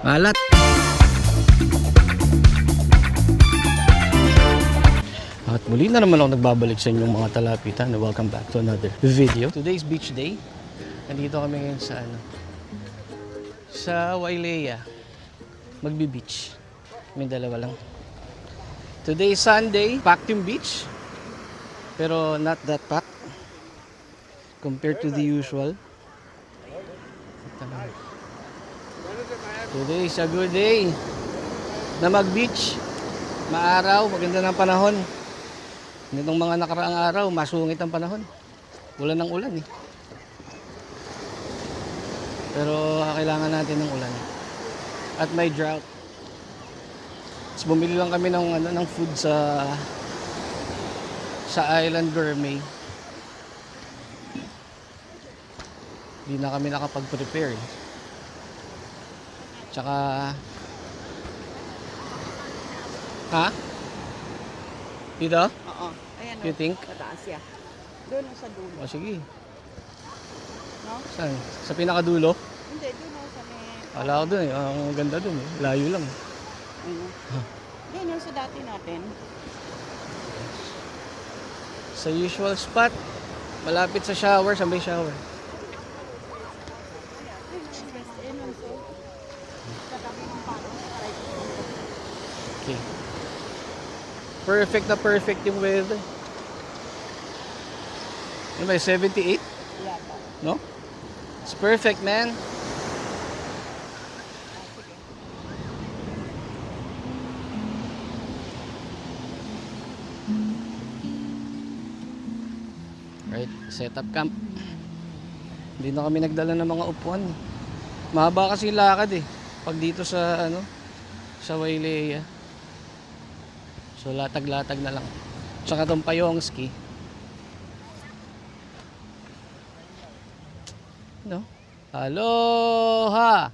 Alat. At muli na naman ako nagbabalik sa inyong mga talapitan. Welcome back to another video. Today's beach day. Nandito kami ngayon sa sa Wailea. Magbi-beach. May dalawa lang. Today is Sunday. Packed yung beach. Pero not that packed compared to the usual. Today is a good day na mag-beach. Maaraw, maganda ng panahon. Nitong mga nakaraang araw, masungit ang panahon. Ulan ng ulan eh. Pero kailangan natin ng ulan. At may drought. Tapos bumili lang kami ng food sa Island Gourmet. Hindi na kami nakapag-prepare. Tsaka ha? Dito? Oo. Ayan You think? Mataas yan. Doon sa dulo. O sige. No? Saan? Sa pinakadulo? Hindi, doon sa may... Wala ko dun eh. Ang ganda dun eh. Layo lang. Ayun. Doon sa dati natin. Sa usual spot. Malapit sa shower. Saan ba yung shower? Okay. Perfect na perfect yung weather. Ano ba, 78? Yeah. No? It's perfect, man. Right, set up camp. Hindi na kami nagdala ng mga upuan. Mahaba kasi yung lakad eh. Pag dito sa sa Wailea. So latag-latag na lang. Tsaka tong Payongski. No? Aloha!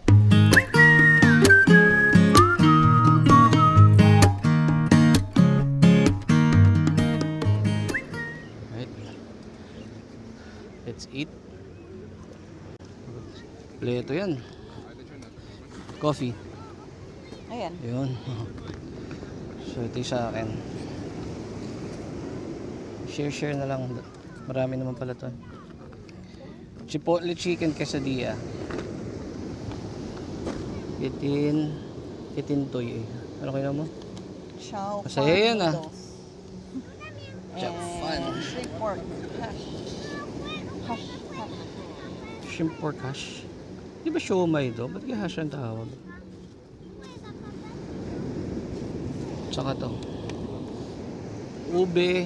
Right. Let's eat. Pleto yan. Coffee. Ayan. Yun. So ito yung sa akin. Share na lang. Marami naman pala to. Chipotle chicken quesadilla. Itin toy eh. Ano kayo mo? Chow Masaya yan ah. Chow fun. Shrimp pork. Hash. Hash. Shrimp pork hash. Di ba siomay ito? Ba't kaya hash ang tawag? Tsaka to. Ube.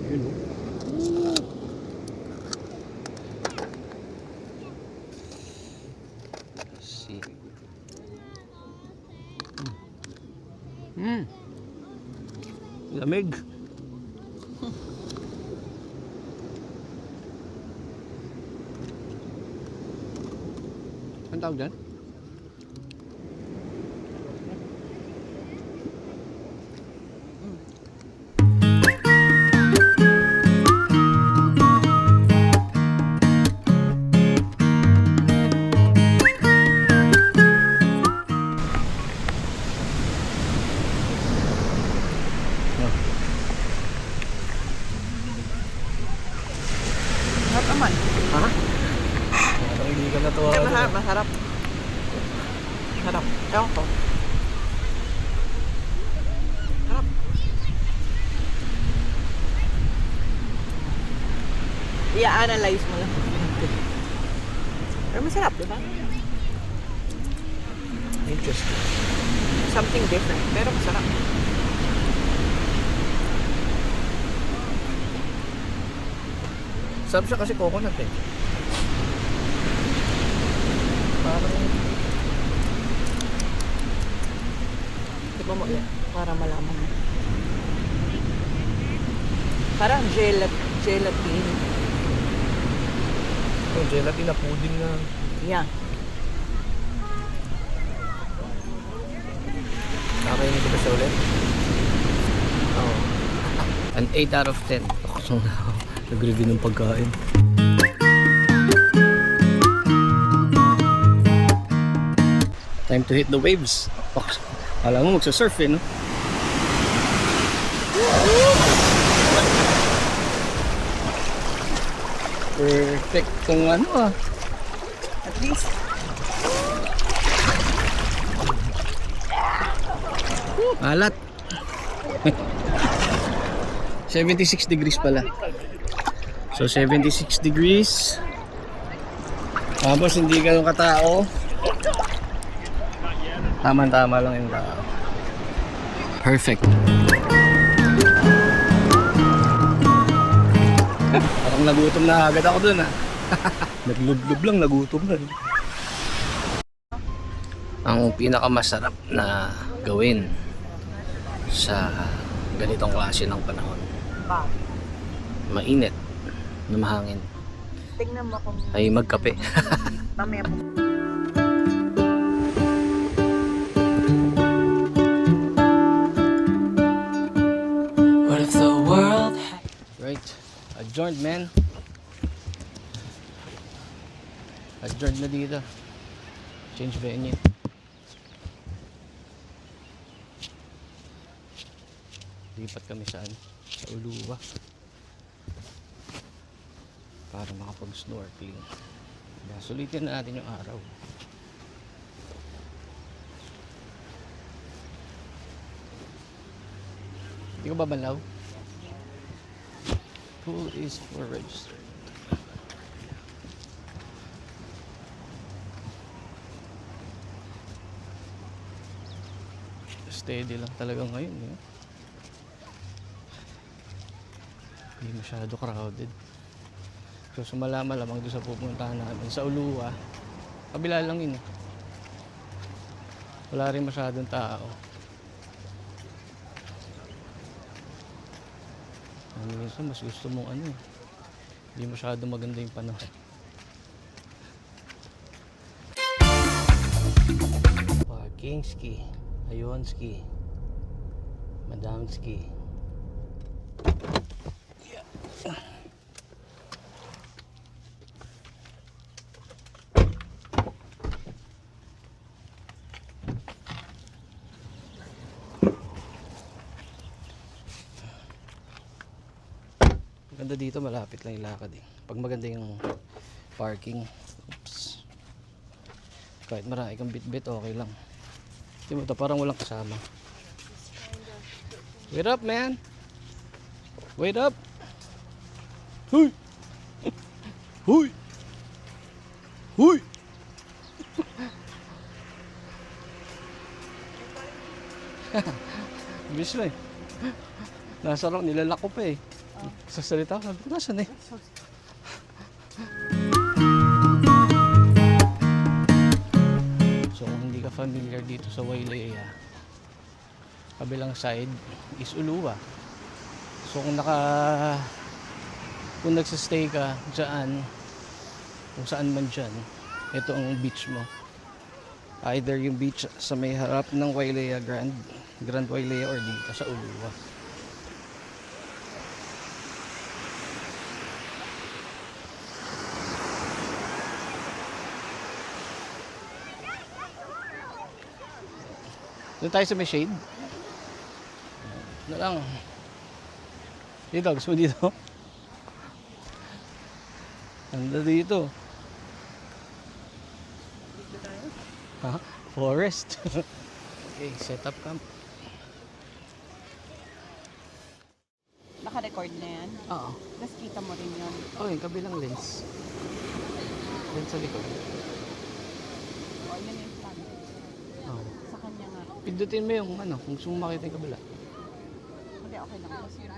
Yun o. See. Lamig. Ang tawag dyan? Masarap naman. Ha? Parang hindi ka natuwa. Masarap. Masarap. Ewan ko. Sarap. I-analyze mo lang. Pero masarap, di ba? Interesting. Something different, pero masarap. Sarap siya kasi coconut eh. Parang Di ba mo yan? Para malaman mo. Parang gelatin. yung gelatin na pudding na. Yeah. Kakainin ko ba siya ulit? Oo. An 8 out of 10. Nag-review ng pagkain. Time to hit the waves. Alam mo, magsasurf eh, no? Perfect kung ano ah. At least, Alat. 76 degrees pala. So 76 degrees. Tapos hindi ganun katao. Tama-tama lang yung tao. Perfect. Parang nagutom na agad ako dun ah. Naglublob lang, nagutom na. Ang pinakamasarap na gawin sa ganitong klase ng panahon, mainit na mahangin, tingnan mo kung ay magkape. mamaya po. What if the world Right, adjourned man. Adjourned na dito. Change venue. Lipat kami saan? Sa Uluwa. Para makapag-snorkeling. Kaya sulitin na natin yung araw. Hindi ko babalaw. Pool is for registered. Steady lang talaga ngayon eh. Hindi masyado crowded. So sumala-malamang doon sa pupuntahan namin sa Uluwa. Kabila lang yun eh. Wala rin masyadong tao. Minsan mas gusto mong ano eh. Hindi masyado maganda yung panahon. Parking ski. Ayun ski. Madam ski. Maganda dito, malapit lang yung lakad eh. Pag maganda yung parking, oops, kahit marami kang bit-bit, okay lang. Hindi mo ito, parang walang kasama. Wait up, man! Wait up! Huy! Huy! Huy! Bilis na eh. Nasa rock, nilalak ko pa eh. Sa salita ko, sabi ko, nasan eh? So kung hindi ka familiar dito sa Wailea, kabilang side is Uluwa. So kung nagsistay ka dyan, kung saan man dyan, ito ang beach mo. Either yung beach sa may harap ng Wailea Grand Wailea, or dito sa Uluwa. Doon tayo sa may shade. Na lang. Dito, gusto mo dito? Ganda dito. Dito tayo. Ha? Forest. Okay, set up camp. Naka-record na yan. Oo. Tapos kita mo rin yun. Oh, yung kabilang lens. Lens sa likod. O, yun yung plan. Oh. Sa kanya nga. Pindutin mo yung ano, kung gusto mo makita yung kabila. Hindi, okay lang. Kasi yung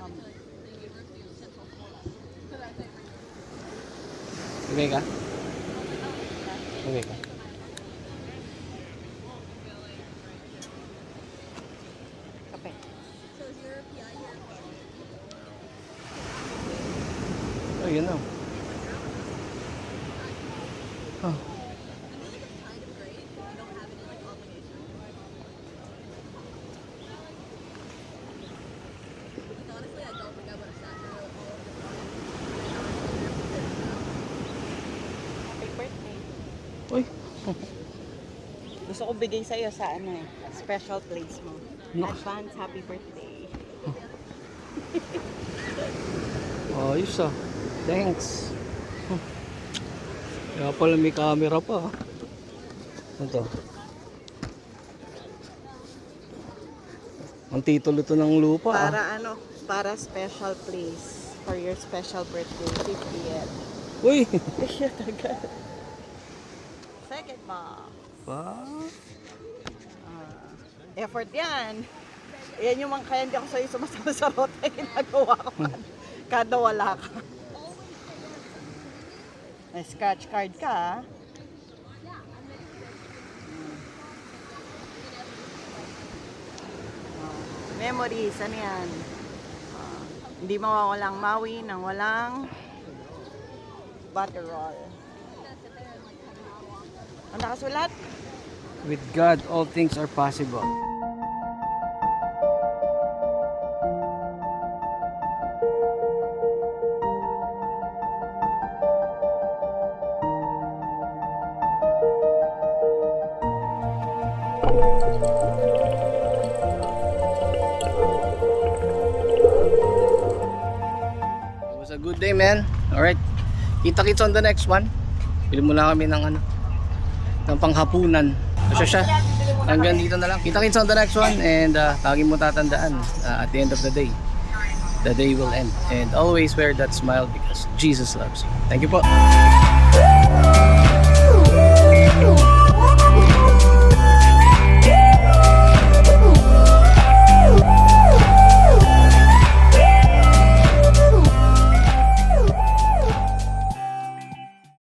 Okay ka? Okay ka? kape. Oh, yun na. Oh. Happy birthday. Uy. Gusto ko bigay sa'yo sa ano eh, special place mo. No. Advance happy birthday. Ayos ah. Thanks. Kaya pala may camera pa. Ano to? Ang titulo to ng lupa ah. Para ano, para special place for your special birthday, 50th. Uy! Second box. Wow. Effort yan. Yan yung mga kaya hindi ako sa'yo sumasama sa rota yung ginagawa ko. Kada wala ka. May scratch card ka ah. Memories, ano yan? Hindi mawawalang mawi nang walang butterroll. Ang nakasulat? With God, all things are possible. It was a good day, man. Alright. Kita-kits on the next one. Bili muna kami ng ano, ng panghapunan. Siya. Hanggang dito na lang. Kita-kits on the next one. And lagi mo tatandaan, at the end of the day will end. And always wear that smile because Jesus loves you. Thank you po.